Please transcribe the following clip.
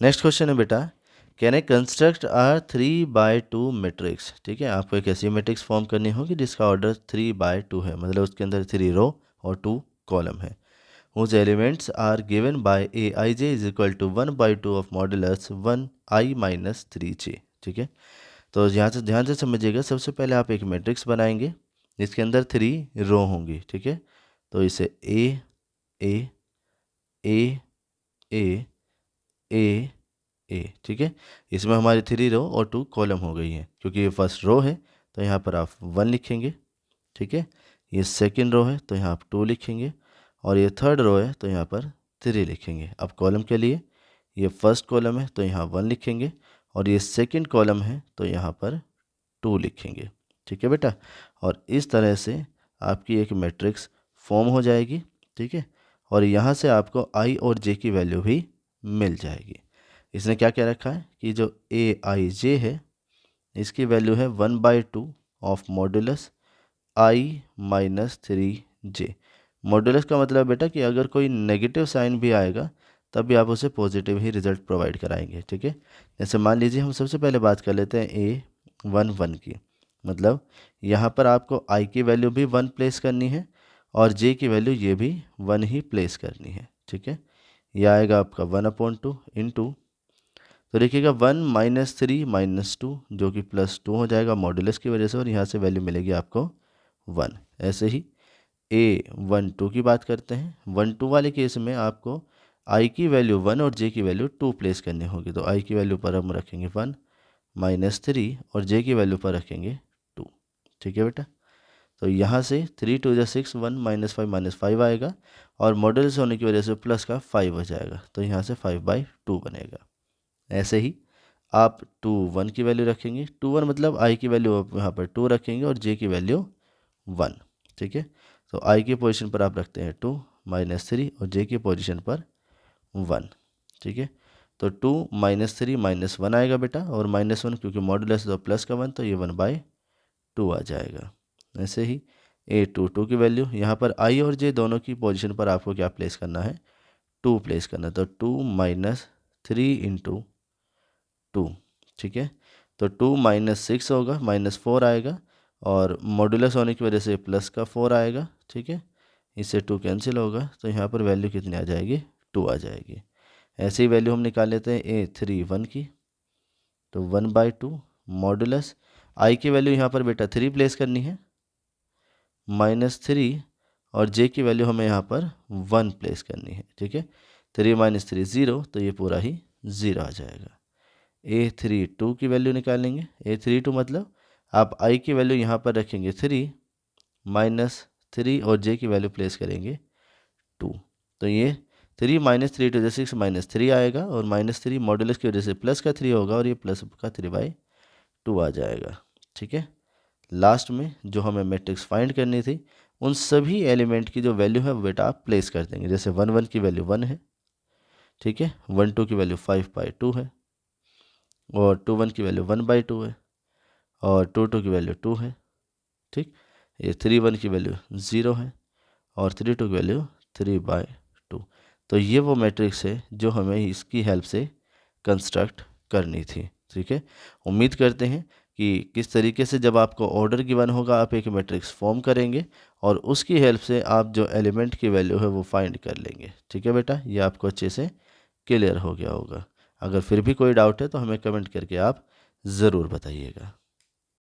Next question है बेटा, can I construct are 3/2 matrix. ठीक है, आपको एक ऐसी मैट्रिक्स फॉर्म करनी होगी जिसका ऑर्डर 3/2 है, मतलब उसके अंदर 3 रो और 2 कॉलम है। whose elements are given by aij is equal to 1/2 of modulus 1i minus 3j। ठीक है, तो यहाँ से ध्यान से समझिएगा, सबसे पहले आप एक मैट्रिक्स बनाएंगे जिसके अंदर 3 रो होंगी। ठीक है, तो इसे ए ए ए ए ए ए। ठीक है, इसमें हमारी 3 रो और 2 कॉलम हो गई हैं। क्योंकि ये फर्स्ट रो है तो यहाँ पर आप 1 लिखेंगे। ठीक है, ये सेकंड रो है तो यहाँ आप 2 लिखेंगे, और ये थर्ड रो है तो यहाँ पर 3 लिखेंगे। अब कॉलम के लिए, ये फर्स्ट कॉलम है तो यहाँ 1 लिखेंगे, और ये सेकंड कॉलम है तो यहाँ पर 2 लिखेंगे। ठीक है बेटा, और इस तरह से आपकी एक मैट्रिक्स फॉर्म हो जाएगी। ठीक है, और यहाँ से आपको आई और जे की वैल्यू भी मिल जाएगी। इसने क्या क्या रखा है कि जो ए आई जे है इसकी वैल्यू है 1/2 of modulus I minus 3j। Modulus का मतलब बेटा कि अगर कोई नेगेटिव साइन भी आएगा तब भी आप उसे पॉजिटिव ही रिजल्ट प्रोवाइड कराएंगे। ठीक है, जैसे मान लीजिए हम सबसे पहले बात कर लेते हैं A11 की, मतलब यहाँ पर आपको i की वैल्यू भी 1 प्लेस करनी है और j की वैल्यू ये भी 1 ही प्लेस करनी है। ठीक है, यह आएगा आपका 1/2 इंटू, तो देखिएगा 1 - 3 - 2 जो कि +2 हो जाएगा मॉडुलस की वजह से, और यहाँ से वैल्यू मिलेगी आपको 1। ऐसे ही A12 की बात करते हैं। 1/2 वाले केस में आपको i की वैल्यू 1 और j की वैल्यू 2 प्लेस करनी होगी। तो i की वैल्यू पर हम रखेंगे 1 - 3 और j की वैल्यू पर रखेंगे 2। ठीक है बेटा, तो यहाँ से 3 2 6 1 -5 -5 आएगा, और मॉडुलस होने की वजह से प्लस का 5 हो जाएगा, तो यहाँ से 5/2 बनेगा। ऐसे ही आप 2 1 की वैल्यू रखेंगे, 2 1 मतलब i की वैल्यू आप यहाँ पर 2 रखेंगे और j की वैल्यू 1। ठीक है, तो i की पोजीशन पर आप रखते हैं 2 - 3 और j की पोजीशन पर 1। ठीक है, तो 2 - 3 - 1 आएगा बेटा, और -1 क्योंकि मॉडुलस तो प्लस का 1 तो ये 1/2 आ जाएगा। ऐसे ही A22 की वैल्यू यहाँ पर i और j दोनों की पोजीशन पर आपको क्या प्लेस करना है, 2 प्लेस करना है, तो 2 - 3 इंटू 2। ठीक है, तो 2 - 6 होगा, -4 आएगा, और मॉडुलस होने की वजह से प्लस का 4 आएगा। ठीक है, इससे 2 कैंसिल होगा, तो यहाँ पर वैल्यू कितनी आ जाएगी, 2 आ जाएगी। ऐसे ही वैल्यू हम निकाल लेते हैं A31 की, तो 1/2 मॉडुलस i की वैल्यू यहाँ पर बेटा 3 प्लेस करनी है, -3, और j की वैल्यू हमें यहाँ पर 1 प्लेस करनी है। ठीक है, 3 - 3 0, तो ये पूरा ही 0 आ जाएगा। A32 की वैल्यू निकालेंगे। A32 मतलब आप i की वैल्यू यहाँ पर रखेंगे 3 -3 और j की वैल्यू प्लेस करेंगे 2, तो ये 3 - 3 to the 6 -3 आएगा, और -3 मॉडुलस की वजह से प्लस का 3 होगा, और ये प्लस का 3/2 आ जाएगा। ठीक है, लास्ट में जो हमें मैट्रिक्स फाइंड करनी थी उन सभी एलिमेंट की जो वैल्यू है वो बेटा आप प्लेस कर देंगे। जैसे 1 1 की वैल्यू 1 है। ठीक है, 1 2 की वैल्यू 5/2 है, और 2 1 की वैल्यू 1/2 है, और 2 2 की वैल्यू 2 है। ठीक, ये 3 1 की वैल्यू 0 है, और 3 2 की वैल्यू 3/2। तो ये वो मैट्रिक्स है जो हमें इसकी हेल्प से कंस्ट्रक्ट करनी थी। ठीक है, उम्मीद करते हैं कि किस तरीके से जब आपको ऑर्डर गिवन होगा आप एक मैट्रिक्स फॉर्म करेंगे, और उसकी हेल्प से आप जो एलिमेंट की वैल्यू है वो फाइंड कर लेंगे। ठीक है बेटा, ये आपको अच्छे से क्लियर हो गया होगा। अगर फिर भी कोई डाउट है तो हमें कमेंट करके आप ज़रूर बताइएगा।